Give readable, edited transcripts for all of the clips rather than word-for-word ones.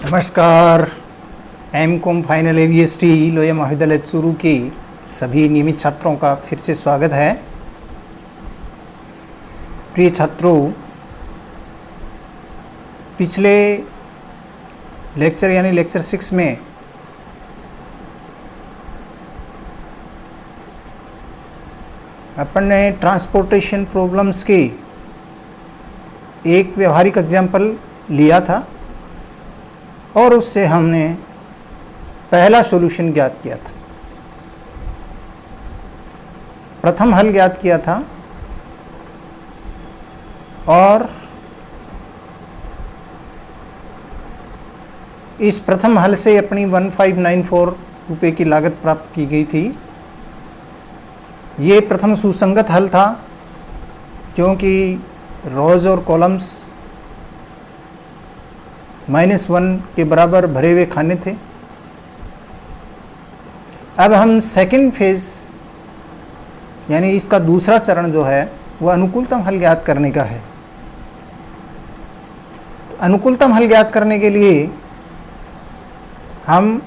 नमस्कार। M.Com final AVST लोया महाविद्यालय चूरू के सभी नियमित छात्रों का फिर से स्वागत है। प्रिय छात्रों, पिछले लेक्चर यानी लेक्चर 6 में अपन ने ट्रांसपोर्टेशन प्रॉब्लम्स के एक व्यवहारिक एग्जाम्पल लिया था और उससे हमने पहला सॉल्यूशन ज्ञात किया था। प्रथम हल ज्ञात किया था और इस प्रथम हल से अपनी 1594 रुपये की लागत प्राप्त की गई थी। ये प्रथम सुसंगत हल था क्योंकि रोज और कॉलम्स -1 के बराबर भरे हुए खाने थे। अब हम सेकंड फेज यानी इसका दूसरा चरण जो है वह अनुकूलतम हल ज्ञात करने का है। तो अनुकूलतम हल ज्ञात करने के लिए हम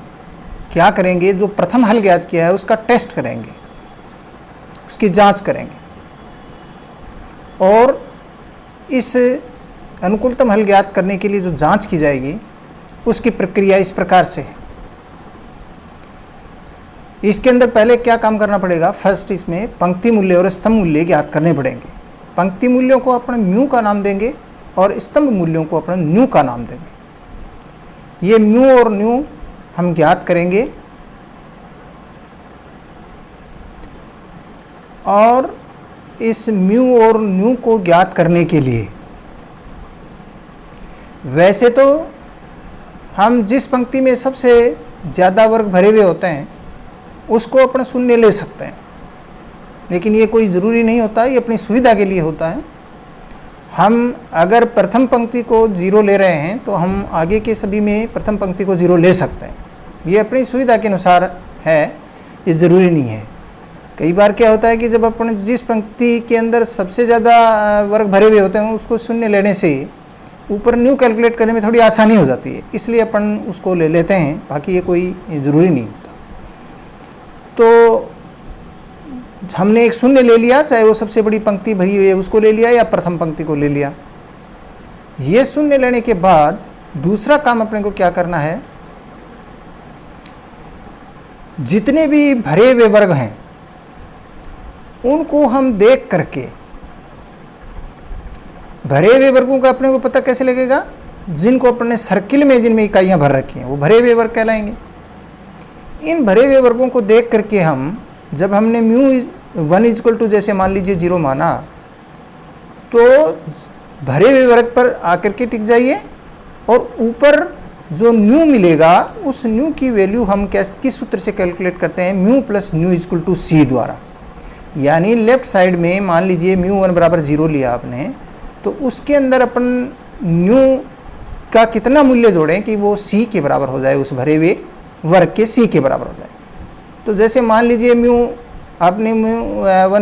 क्या करेंगे, जो प्रथम हल ज्ञात किया है उसका टेस्ट करेंगे, उसकी जांच करेंगे। और इस अनुकूलतम हल ज्ञात करने के लिए जो जांच की जाएगी उसकी प्रक्रिया इस प्रकार से है। इसके अंदर पहले क्या काम करना पड़ेगा, फर्स्ट इसमें पंक्ति मूल्य और स्तंभ मूल्य ज्ञात करने पड़ेंगे। पंक्ति मूल्यों को अपने म्यू का नाम देंगे और स्तंभ मूल्यों को अपना न्यू का नाम देंगे। ये म्यू और न्यू हम ज्ञात करेंगे और इस म्यू और न्यू को ज्ञात करने के लिए वैसे तो हम जिस पंक्ति में सबसे ज़्यादा वर्ग भरे हुए होते हैं उसको अपना शून्य ले सकते हैं, लेकिन ये कोई ज़रूरी नहीं होता, ये अपनी सुविधा के लिए होता है। हम अगर प्रथम पंक्ति को 0 ले रहे हैं तो हम आगे के सभी में प्रथम पंक्ति को 0 ले सकते हैं। ये अपनी सुविधा के अनुसार है, ये ज़रूरी नहीं है। कई बार क्या होता है कि जब अपन जिस पंक्ति के अंदर सबसे ज़्यादा वर्ग भरे हुए होते हैं उसको शून्य लेने से ऊपर न्यू कैलकुलेट करने में थोड़ी आसानी हो जाती है, इसलिए अपन उसको ले लेते हैं, बाकी ये कोई ज़रूरी नहीं होता। तो हमने एक शून्य ले लिया, चाहे वो सबसे बड़ी पंक्ति भरी हुई है उसको ले लिया या प्रथम पंक्ति को ले लिया। ये शून्य लेने के बाद दूसरा काम अपने को क्या करना है, जितने भी भरे हुए वर्ग हैं उनको हम देख करके, भरे हुए वर्गों का अपने को पता कैसे लगेगा, जिनको अपने सर्किल में जिनमें इकाइयां भर रखी हैं वो भरे हुए वर्ग कहलाएंगे। इन भरे हुए वर्गों को देख करके हम, जब हमने μ 1 जैसे मान लीजिए 0 माना, तो भरे हुए वर्ग पर आकर के टिक जाइए और ऊपर जो न्यू मिलेगा उस न्यू की वैल्यू हम किस सूत्र से कैलकुलेट करते हैं, μ + न्यू = c द्वारा। यानी लेफ्ट साइड में मान लीजिए μ1 = 0 लिया आपने, तो उसके अंदर अपन न्यू का कितना मूल्य जोड़ें कि वो c के बराबर हो जाए, उस भरे हुए वर्ग के c के बराबर हो जाए। तो जैसे मान लीजिए आपने μ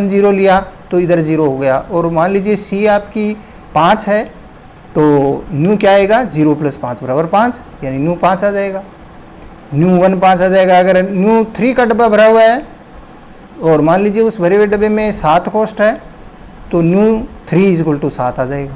10 लिया तो इधर 0 हो गया, और मान लीजिए c आपकी 5 है तो न्यू क्या आएगा, 0 + 5 = 5, यानी न्यू 5 आ जाएगा, न्यू 1 5 आ जाएगा। अगर न्यू 3 का डब्बा भरा हुआ है और मान लीजिए उस भरे हुए डब्बे में 7 कॉस्ट है तो न्यू 3 = 7 आ जाएगा।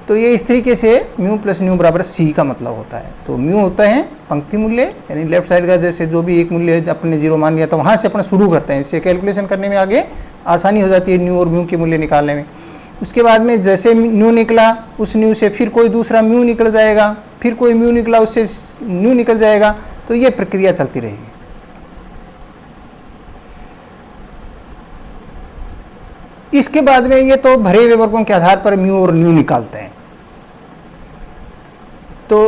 तो ये इस तरीके से μ + न्यू = c का मतलब होता है। तो म्यू होता है पंक्ति मूल्य, यानी लेफ्ट साइड का जैसे जो भी एक मूल्य अपने 0 मान लिया तो वहाँ से अपना शुरू करते हैं, इससे कैलकुलेशन करने में आगे आसानी हो जाती है न्यू और म्यू के मूल्य निकालने में। उसके बाद में जैसे न्यू निकला उस न्यू से फिर कोई दूसरा म्यू निकल जाएगा, फिर कोई म्यू निकला उससे न्यू निकल जाएगा, तो ये प्रक्रिया चलती रहेगी। इसके बाद में ये तो भरे हुए वर्गों के आधार पर म्यू और न्यू निकालते हैं। तो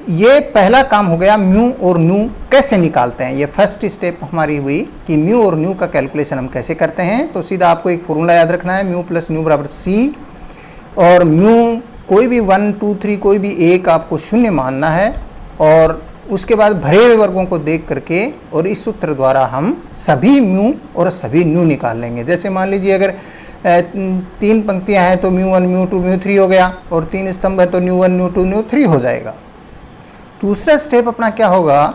ये पहला काम हो गया, म्यू और न्यू कैसे निकालते हैं। ये फर्स्ट स्टेप हमारी हुई कि म्यू और न्यू का कैलकुलेशन हम कैसे करते हैं। तो सीधा आपको एक फॉर्मूला याद रखना है, μ + न्यू = c, और म्यू कोई भी 1 2 3 कोई भी एक आपको शून्य मानना है, और उसके बाद भरे हुए वर्गों को देख करके और इस सूत्र द्वारा हम सभी म्यू और सभी न्यू निकाल लेंगे। जैसे मान लीजिए अगर 3 पंक्तियां हैं तो μ1 μ2 μ3 हो गया, और 3 स्तंभ है तो μ1 μ2 μ3 हो जाएगा। दूसरा स्टेप अपना क्या होगा,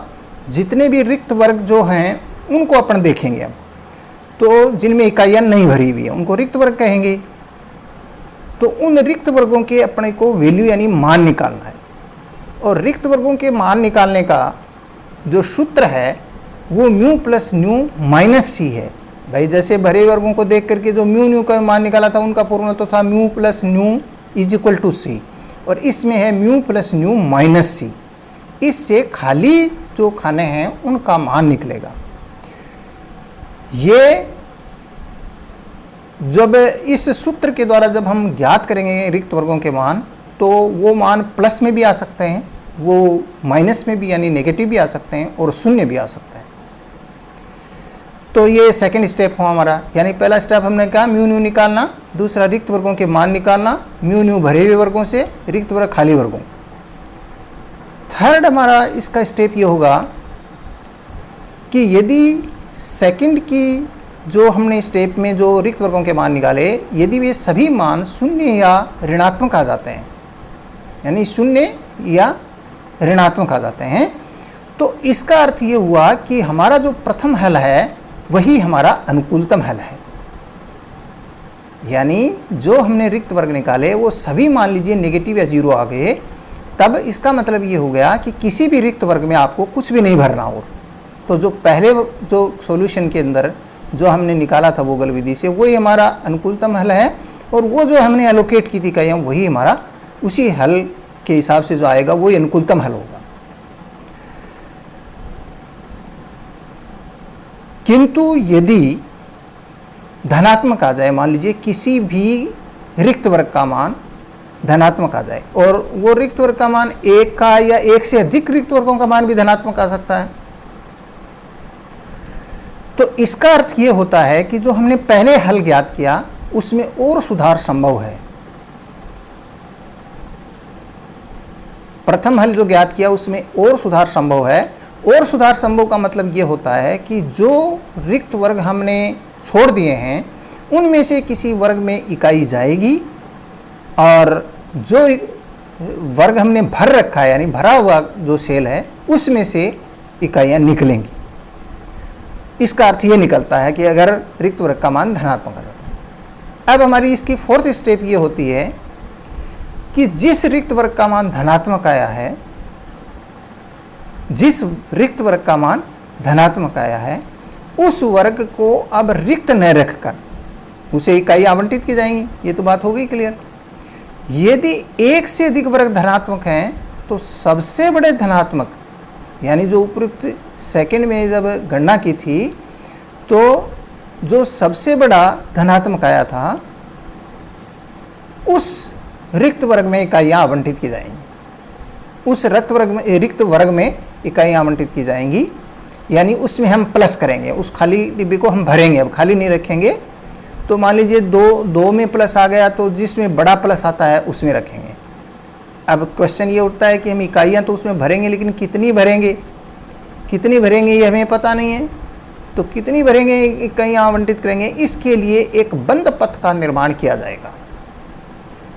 जितने भी रिक्त वर्ग जो हैं उनको अपन देखेंगे अब। तो जिनमें इकाइयाँ नहीं भरी हुई है उनको रिक्त वर्ग कहेंगे। तो उन रिक्त वर्गों के अपने को वैल्यू यानी मान निकालना है। और रिक्त वर्गों के मान निकालने का जो सूत्र है वो म्यू प्लस न्यू माइनस सी है। भाई जैसे भरे वर्गों को देख करके जो म्यू न्यू का मान निकाला था उनका फॉर्मूला तो था mu plus nu is equal to C, और इसमें है mu plus nu minus C. इससे खाली जो खाने हैं उनका मान निकलेगा। ये जब इस सूत्र के द्वारा जब हम ज्ञात करेंगे रिक्त वर्गों के मान, तो वो मान प्लस में भी आ सकते हैं, वो माइनस में भी यानी नेगेटिव भी आ सकते हैं, और शून्य भी आ सकते हैं। तो ये सेकंड स्टेप हुआ हमारा, यानी पहला स्टेप हमने कहा म्यू न्यू निकालना, दूसरा रिक्त वर्गों के मान निकालना, म्यू न्यू भरे हुए वर्गों से, रिक्त वर्ग खाली वर्गों। थर्ड हमारा इसका स्टेप ये होगा कि यदि सेकंड की जो हमने स्टेप में जो रिक्त वर्गों के मान निकाले, यदि वे सभी मान शून्य या ऋणात्मक आ जाते हैं, यानी शून्य या ऋणात्मक आ जाते हैं, तो इसका अर्थ ये हुआ कि हमारा जो प्रथम हल है वही हमारा अनुकूलतम हल है। यानी जो हमने रिक्त वर्ग निकाले वो सभी मान लीजिए नेगेटिव या जीरो आ गए, तब इसका मतलब ये हो गया कि किसी भी रिक्त वर्ग में आपको कुछ भी नहीं भरना। और तो जो पहले जो सॉल्यूशन के अंदर जो हमने निकाला था वोगल विधि से, वही हमारा अनुकूलतम हल है, और वो जो हमने एलोकेट की थी इकाइयाँ वही हमारा उसी हल के हिसाब से जो आएगा वही अनुकूलतम हल होगा। किंतु यदि धनात्मक आ जाए, मान लीजिए किसी भी रिक्त वर्ग का मान धनात्मक आ जाए, और वो रिक्त वर्ग का मान एक का या एक से अधिक रिक्त वर्गों का मान भी धनात्मक आ सकता है, तो इसका अर्थ ये होता है कि जो हमने पहले हल ज्ञात किया उसमें और सुधार संभव है। प्रथम हल जो ज्ञात किया उसमें और सुधार संभव है। और सुधार संभव का मतलब ये होता है कि जो रिक्त वर्ग हमने छोड़ दिए हैं उनमें से किसी वर्ग में इकाई जाएगी, और जो वर्ग हमने भर रखा है यानी भरा हुआ जो सेल है उसमें से इकाइयाँ निकलेंगी। इसका अर्थ ये निकलता है कि अगर रिक्त वर्ग का मान धनात्मक आ जाता है। अब हमारी इसकी फोर्थ स्टेप ये होती है कि जिस रिक्त वर्ग का मान धनात्मक आया है, जिस रिक्त वर्ग का मान धनात्मक आया है उस वर्ग को अब रिक्त न रखकर उसे इकाई आवंटित की जाएंगी। ये तो बात हो गई क्लियर। यदि एक से अधिक वर्ग धनात्मक हैं तो सबसे बड़े धनात्मक, यानी जो उपयुक्त सेकंड में जब गणना की थी तो जो सबसे बड़ा धनात्मक आया था उस रिक्त वर्ग में इकाइयाँ आवंटित की जाएंगी, उस रिक्त वर्ग में इकाइयाँ आवंटित की जाएंगी, यानी उसमें हम प्लस करेंगे, उस खाली डिब्बे को हम भरेंगे, अब खाली नहीं रखेंगे। तो मान लीजिए दो में प्लस आ गया तो जिसमें बड़ा प्लस आता है उसमें रखेंगे। अब क्वेश्चन ये उठता है कि हम इकाइयाँ तो उसमें भरेंगे, लेकिन कितनी भरेंगे ये हमें पता नहीं है, तो कितनी भरेंगे इकाइयाँ आवंटित करेंगे, इसके लिए एक बंद पथ का निर्माण किया जाएगा।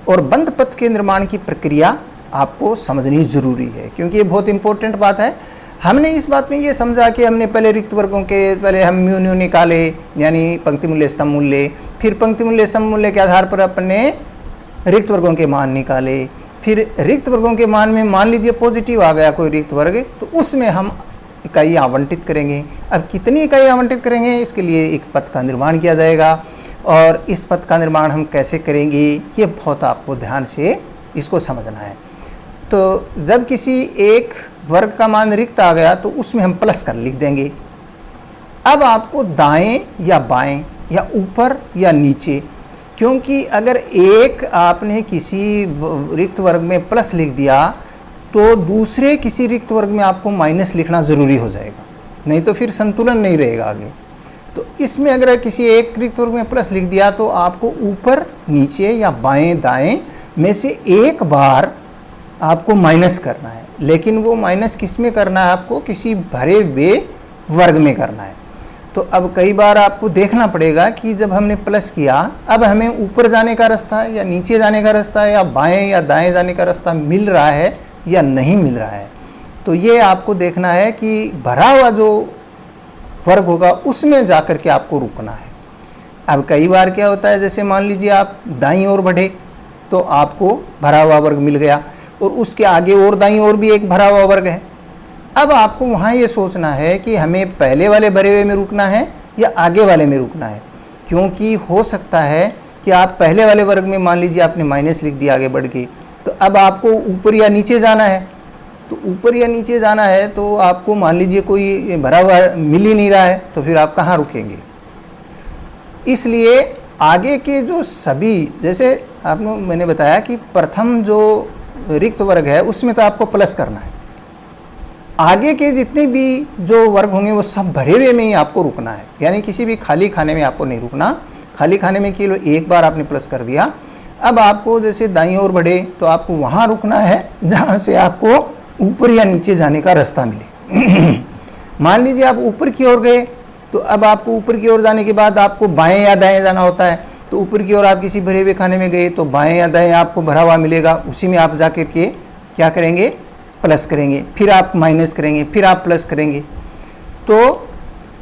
और बंद पथ के निर्माण की प्रक्रिया आपको समझनी ज़रूरी है, क्योंकि ये बहुत इंपॉर्टेंट बात है। हमने इस बात में ये समझा कि हमने पहले रिक्त वर्गों के पहले हम म्यू न्यू निकाले, यानी पंक्ति मूल्य स्तंभ मूल्य, फिर पंक्ति मूल्य स्तंभ मूल्य के आधार पर अपने रिक्त वर्गों के मान निकाले, फिर रिक्त वर्गों के मान में मान लीजिए पॉजिटिव आ गया कोई रिक्त वर्ग, तो उसमें हम इकाई आवंटित करेंगे। अब कितनी इकाई आवंटित करेंगे इसके लिए एक पथ का निर्माण किया जाएगा, और इस पथ का निर्माण हम कैसे करेंगे ये बहुत आपको ध्यान से इसको समझना है। तो जब किसी एक वर्ग का मान रिक्त आ गया तो उसमें हम प्लस कर लिख देंगे। अब आपको दाएं या बाएं या ऊपर या नीचे, क्योंकि अगर एक आपने किसी रिक्त वर्ग में प्लस लिख दिया तो दूसरे किसी रिक्त वर्ग में आपको माइनस लिखना ज़रूरी हो जाएगा, नहीं तो फिर संतुलन नहीं रहेगा आगे। तो इसमें अगर किसी एक रिक्त वर्ग में प्लस लिख दिया तो आपको ऊपर नीचे या बाएं दाएं में से एक बार आपको माइनस करना है, लेकिन वो माइनस किस में करना है, आपको किसी भरे हुए वर्ग में करना है। तो अब कई बार आपको देखना पड़ेगा कि जब हमने प्लस किया अब हमें ऊपर जाने का रास्ता है या नीचे जाने का रास्ता है या बाएं या दाएं जाने का रास्ता मिल रहा है या नहीं मिल रहा है। तो ये आपको देखना है कि भरा हुआ जो वर्ग होगा उसमें जाकर के आपको रुकना है। अब कई बार क्या होता है, जैसे मान लीजिए आप दाईं ओर बढ़े तो आपको भरा हुआ वर्ग मिल गया और उसके आगे और दाईं ओर भी एक भरा हुआ वर्ग है। अब आपको वहाँ ये सोचना है कि हमें पहले वाले भरे हुए में रुकना है या आगे वाले में रुकना है, क्योंकि हो सकता है कि आप पहले वाले वर्ग में मान लीजिए आपने माइनस लिख दिया आगे बढ़ के, तो अब आपको ऊपर या नीचे जाना है। तो ऊपर या नीचे जाना है तो आपको मान लीजिए कोई भरा हुआ मिल ही नहीं रहा है, तो फिर आप कहाँ रुकेंगे। इसलिए आगे के जो सभी, जैसे आपको मैंने बताया कि प्रथम जो रिक्त वर्ग है उसमें तो आपको प्लस करना है, आगे के जितने भी जो वर्ग होंगे वो सब भरे हुए में ही आपको रुकना है, यानी किसी भी खाली खाने में आपको नहीं रुकना। खाली खाने में केवल एक बार आपने प्लस कर दिया। अब आपको जैसे दाईं ओर बढ़े तो आपको वहाँ रुकना है जहाँ से आपको ऊपर या नीचे जाने का रास्ता मिले। मान लीजिए आप ऊपर की ओर गए, तो अब आपको ऊपर की ओर जाने के बाद आपको बाएं या दाएं जाना होता है। तो ऊपर की ओर आप किसी भरे हुए खाने में गए तो बाएं या दाएं आपको भरा हुआ मिलेगा, उसी में आप जाकर के क्या करेंगे, प्लस करेंगे, फिर आप माइनस करेंगे, फिर आप प्लस करेंगे। तो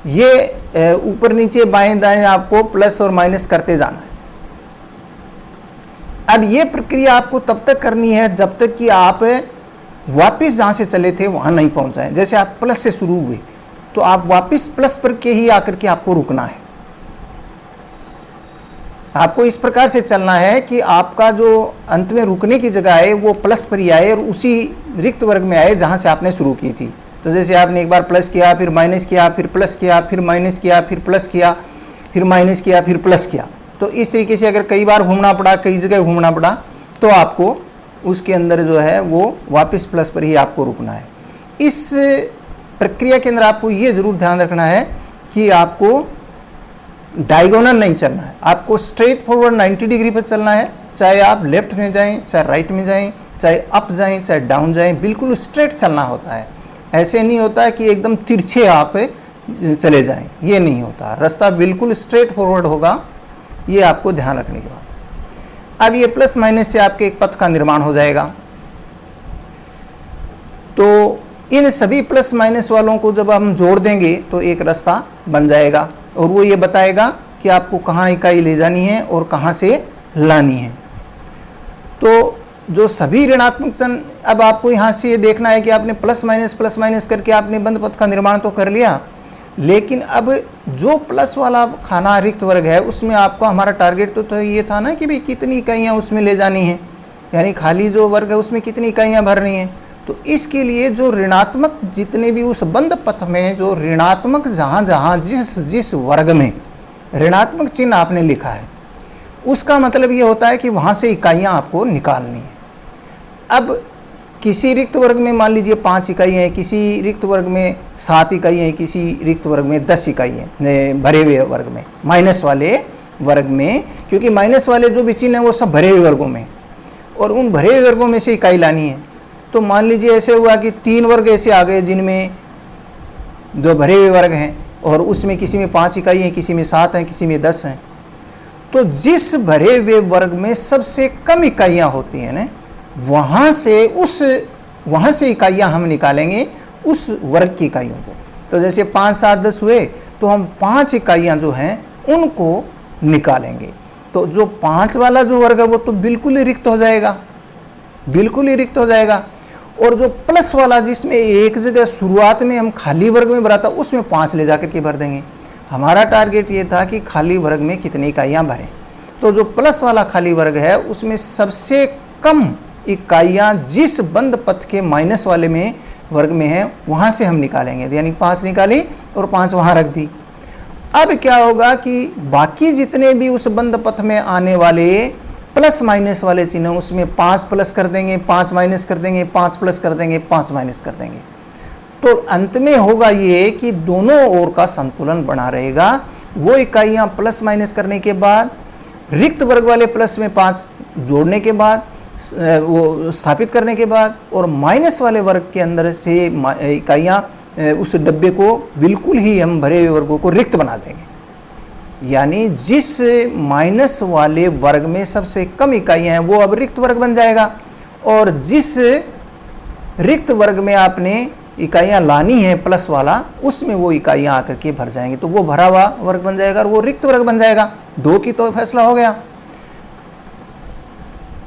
ये ऊपर नीचे बाएं दाएं आपको प्लस और माइनस करते जाना है। अब ये प्रक्रिया आपको तब तक करनी है जब तक कि आप वापस जहाँ से चले थे वहाँ नहीं पहुँच जाए। जैसे आप प्लस से शुरू हुए तो आप वापस प्लस पर के ही आकर के आपको रुकना है। आपको इस प्रकार से चलना है कि आपका जो अंत में रुकने की जगह है वो प्लस पर ही आए और उसी रिक्त वर्ग में आए जहाँ से आपने शुरू की थी। तो जैसे आपने एक बार प्लस किया, फिर माइनस किया, फिर प्लस किया, फिर माइनस किया, फिर प्लस किया, फिर माइनस किया, फिर प्लस किया। तो इस तरीके से अगर कई बार घूमना पड़ा, कई जगह घूमना पड़ा, तो आपको उसके अंदर जो है वो वापस प्लस पर ही आपको रुकना है। इस प्रक्रिया के अंदर आपको ये ज़रूर ध्यान रखना है कि आपको डायगोनल नहीं चलना है, आपको स्ट्रेट फॉरवर्ड 90 डिग्री पर चलना है। चाहे आप लेफ्ट में जाएं, चाहे राइट में जाएं, चाहे अप जाएं, चाहे डाउन जाएं, बिल्कुल स्ट्रेट चलना होता है। ऐसे नहीं होता है कि एकदम तिरछे आप चले जाएं, ये नहीं होता। रास्ता बिल्कुल स्ट्रेट फॉरवर्ड होगा, ये आपको ध्यान रखने की बात है। अब ये प्लस माइनस से आपके एक पथ का निर्माण हो जाएगा। तो इन सभी प्लस माइनस वालों को जब हम जोड़ देंगे तो एक रास्ता बन जाएगा और वो ये बताएगा कि आपको कहाँ इकाई ले जानी है और कहाँ से लानी है। तो जो सभी ऋणात्मक चिन्ह, अब आपको यहाँ से ये देखना है कि आपने प्लस माइनस करके आपने बंद पथ का निर्माण तो कर लिया, लेकिन अब जो प्लस वाला खाना रिक्त वर्ग है उसमें आपको, हमारा टारगेट तो ये था ना कि भाई कितनी इकाइयाँ उसमें ले जानी है, यानी खाली जो वर्ग है उसमें कितनी इकाइयाँ भरनी है। तो इसके लिए जो ऋणात्मक जितने भी उस बंद पथ में जो ऋणात्मक जहाँ जहाँ जिस वर्ग में ऋणात्मक चिन्ह आपने लिखा है उसका मतलब ये होता है कि वहाँ से इकाइयाँ आपको निकालनी है। अब किसी रिक्त वर्ग में मान लीजिए 5 इकाइयाँ हैं, किसी रिक्त वर्ग में 7 इकाइयाँ हैं, किसी रिक्त वर्ग में 10 इकाइयाँ, भरे हुए वर्ग में, माइनस वाले वर्ग में, क्योंकि माइनस वाले जो भी चिन्ह हैं वो सब भरे हुए वर्गों में, और उन भरे हुए वर्गों में से इकाई लानी है। तो मान लीजिए ऐसे हुआ कि 3 वर्ग ऐसे आ गए जिनमें जो भरे हुए वर्ग हैं और उसमें किसी में 5 इकाई हैं, किसी में 7 हैं, किसी में 10 हैं। तो जिस भरे हुए वर्ग में सबसे कम इकाइयाँ होती हैं ना, वहाँ से इकाइयाँ हम निकालेंगे उस वर्ग की इकाइयों को। तो जैसे 5, 7, 10 हुए तो हम 5 इकाइयाँ जो हैं उनको निकालेंगे। तो जो 5 वाला जो वर्ग है वो तो बिल्कुल ही रिक्त हो जाएगा, बिल्कुल ही रिक्त हो जाएगा। और जो प्लस वाला जिसमें एक जगह शुरुआत में हम खाली वर्ग में भरा था उसमें 5 ले जाकर के भर देंगे। हमारा टारगेट ये था कि खाली वर्ग में कितनी इकाइयाँ भरें। तो जो प्लस वाला खाली वर्ग है उसमें सबसे कम इकाइयाँ जिस बंद पथ के माइनस वाले में वर्ग में है वहाँ से हम निकालेंगे, यानी 5 निकाली और 5 वहाँ रख दी। अब क्या होगा कि बाकी जितने भी उस बंद पथ में आने वाले प्लस माइनस वाले चिन्ह उसमें 5 प्लस कर देंगे, 5 माइनस कर देंगे, 5 प्लस कर देंगे, 5 माइनस कर देंगे। तो अंत में होगा ये कि दोनों ओर का संतुलन बना रहेगा। वो इकाइयाँ प्लस माइनस करने के बाद, रिक्त वर्ग वाले प्लस में 5 जोड़ने के बाद, वो स्थापित करने के बाद, और माइनस वाले वर्ग के अंदर से इकाइयाँ उस डब्बे को बिल्कुल ही हम भरे हुए वर्गों को रिक्त बना देंगे। यानी जिस माइनस वाले वर्ग में सबसे कम इकाइयाँ हैं वो अब रिक्त वर्ग बन जाएगा, और जिस रिक्त वर्ग में आपने इकाइयाँ लानी है प्लस वाला, उसमें वो इकाइयाँ आकर के भर जाएंगी, तो वो भरा हुआ वर्ग बन जाएगा और वो रिक्त वर्ग बन जाएगा। 2 की तो फैसला हो गया।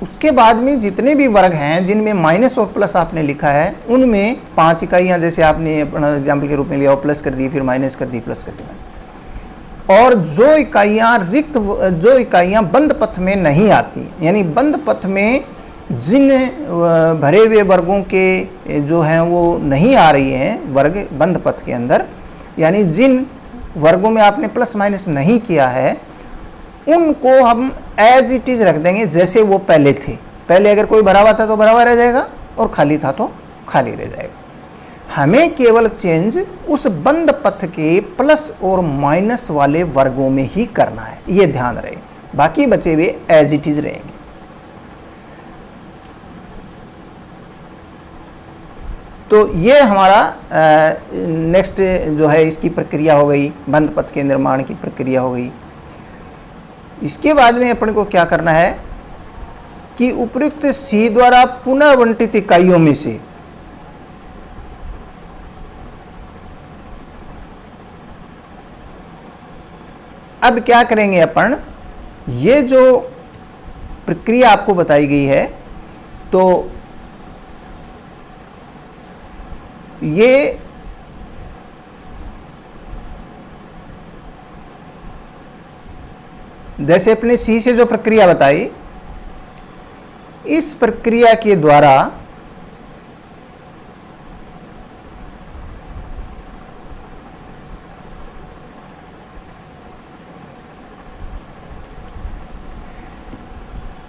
उसके बाद में जितने भी वर्ग हैं जिनमें माइनस और प्लस आपने लिखा है, उनमें 5 इकाइयाँ जैसे आपने अपना एग्जाम्पल के रूप में लिया, प्लस कर दी, फिर माइनस कर दी, प्लस कर दी, और जो इकाइयाँ बंद पथ में नहीं आती, यानी बंद पथ में जिन भरे हुए वर्गों के जो हैं वो नहीं आ रही हैं वर्ग बंद पथ के अंदर, यानी जिन वर्गों में आपने प्लस माइनस नहीं किया है, उनको हम एज इट इज रख देंगे जैसे वो पहले थे। पहले अगर कोई भरा हुआ था तो भरा हुआ रह जाएगा और खाली था तो खाली रह जाएगा। हमें केवल चेंज उस बंद पथ के प्लस और माइनस वाले वर्गों में ही करना है, ये ध्यान रहे। बाकी बचे हुए एज इट इज रहेंगे। तो ये हमारा नेक्स्ट जो है इसकी प्रक्रिया हो गई, बंद पथ के निर्माण की प्रक्रिया हो गई। इसके बाद में अपन को क्या करना है कि उपयुक्त सी द्वारा पुनः आवंटित इकाइयों में से अब क्या करेंगे अपन, ये जो प्रक्रिया आपको बताई गई है, तो ये जैसे अपने सी से जो प्रक्रिया बताई, इस प्रक्रिया के द्वारा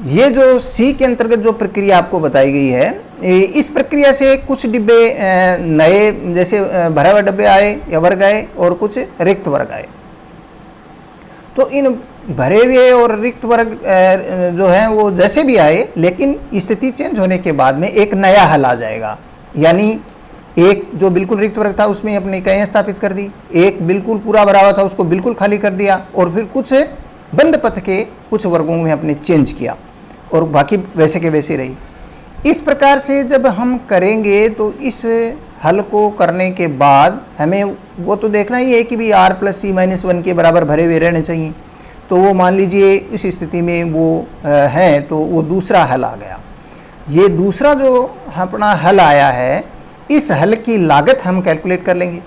ये जो सी के अंतर्गत जो प्रक्रिया आपको बताई गई है, इस प्रक्रिया से कुछ डिब्बे नए जैसे भरे हुए डब्बे आए या वर्ग आए और कुछ रिक्त वर्ग आए। तो इन भरे हुए और रिक्त वर्ग जो हैं वो जैसे भी आए, लेकिन स्थिति चेंज होने के बाद में एक नया हल आ जाएगा। यानी एक जो बिल्कुल रिक्त वर्ग था उसमें अपनी इकाइयाँ स्थापित कर दी, एक बिल्कुल पूरा भरा हुआ था उसको बिल्कुल खाली कर दिया, और फिर कुछ बंद पथ के कुछ वर्गों में अपने चेंज किया और बाकी वैसे के वैसे रही। इस प्रकार से जब हम करेंगे तो इस हल को करने के बाद हमें वो तो देखना ही है कि भी r + c-1 के बराबर भरे हुए रहने चाहिए। तो वो मान लीजिए इस स्थिति में वो है, तो वो दूसरा हल आ गया। ये दूसरा जो अपना हल आया है, इस हल की लागत हम कैलकुलेट कर लेंगे।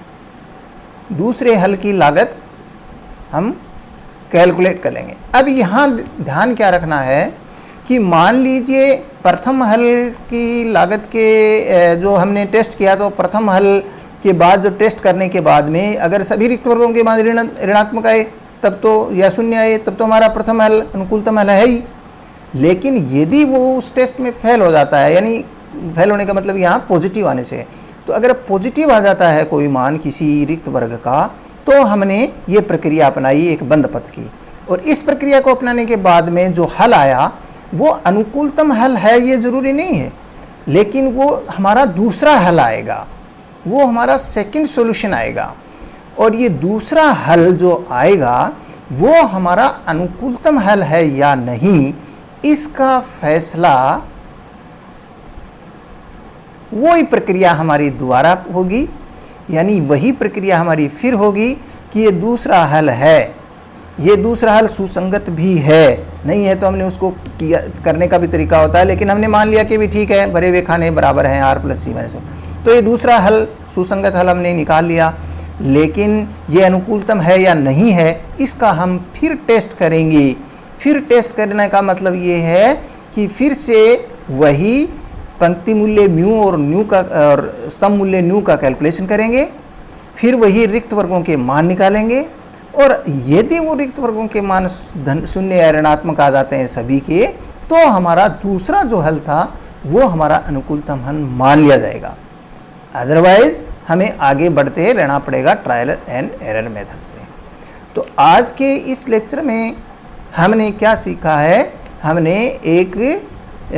दूसरे हल की लागत हम कैलकुलेट कर लेंगे। अब यहाँ ध्यान क्या रखना है कि मान लीजिए प्रथम हल की लागत के जो हमने टेस्ट किया, तो प्रथम हल के बाद जो टेस्ट करने के बाद में अगर सभी रिक्त वर्गों के मान ऋणात्मक आए तब तो, या शून्य आए तब तो हमारा प्रथम हल अनुकूलतम हल है ही। लेकिन यदि वो उस टेस्ट में फेल हो जाता है, यानी फेल होने का मतलब यहाँ पॉजिटिव आने से है, तो अगर पॉजिटिव आ जाता है कोई मान किसी रिक्त वर्ग का, तो हमने ये प्रक्रिया अपनाई एक बंद पथ की। और इस प्रक्रिया को अपनाने के बाद में जो हल आया वो अनुकूलतम हल है ये ज़रूरी नहीं है, लेकिन वो हमारा दूसरा हल आएगा, वो हमारा सेकंड सॉल्यूशन आएगा। और ये दूसरा हल जो आएगा वो हमारा अनुकूलतम हल है या नहीं, इसका फैसला वही प्रक्रिया हमारी दोबारा होगी। यानी वही प्रक्रिया हमारी फिर होगी कि ये दूसरा हल है, ये दूसरा हल सुसंगत भी है, नहीं है तो हमने उसको किया करने का भी तरीका होता है, लेकिन हमने मान लिया कि भी ठीक है भरे हुए खाने बराबर हैं r + c-1, तो ये दूसरा हल सुसंगत हल हमने निकाल लिया। लेकिन ये अनुकूलतम है या नहीं है, इसका हम फिर टेस्ट करेंगे। फिर टेस्ट करने का मतलब ये है कि फिर से वही पंक्ति मूल्य म्यू और न्यू का और स्तंभ मूल्य न्यू का कैलकुलेशन करेंगे, फिर वही रिक्त वर्गों के मान निकालेंगे, और यदि वो रिक्त वर्गों के मान शून्य या ऋणात्मक आ जाते हैं सभी के, तो हमारा दूसरा जो हल था वो हमारा अनुकूलतम हल मान लिया जाएगा। अदरवाइज हमें आगे बढ़ते रहना पड़ेगा ट्रायल एंड एरर मेथड से। तो आज के इस लेक्चर में हमने क्या सीखा है, हमने एक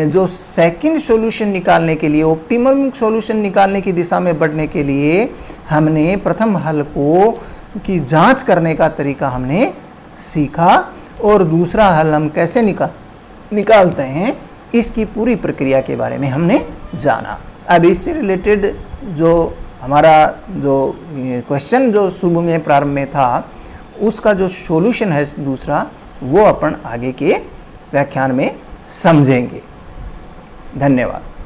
जो सेकंड सॉल्यूशन निकालने के लिए, ऑप्टिमम सॉल्यूशन निकालने की दिशा में बढ़ने के लिए हमने प्रथम हल को की जांच करने का तरीका हमने सीखा, और दूसरा हल हम कैसे निकालते हैं इसकी पूरी प्रक्रिया के बारे में हमने जाना। अब इससे रिलेटेड जो हमारा जो क्वेश्चन जो शुरू में प्रारंभ में था, उसका जो सॉल्यूशन है दूसरा, वो अपन आगे के व्याख्यान में समझेंगे। धन्यवाद।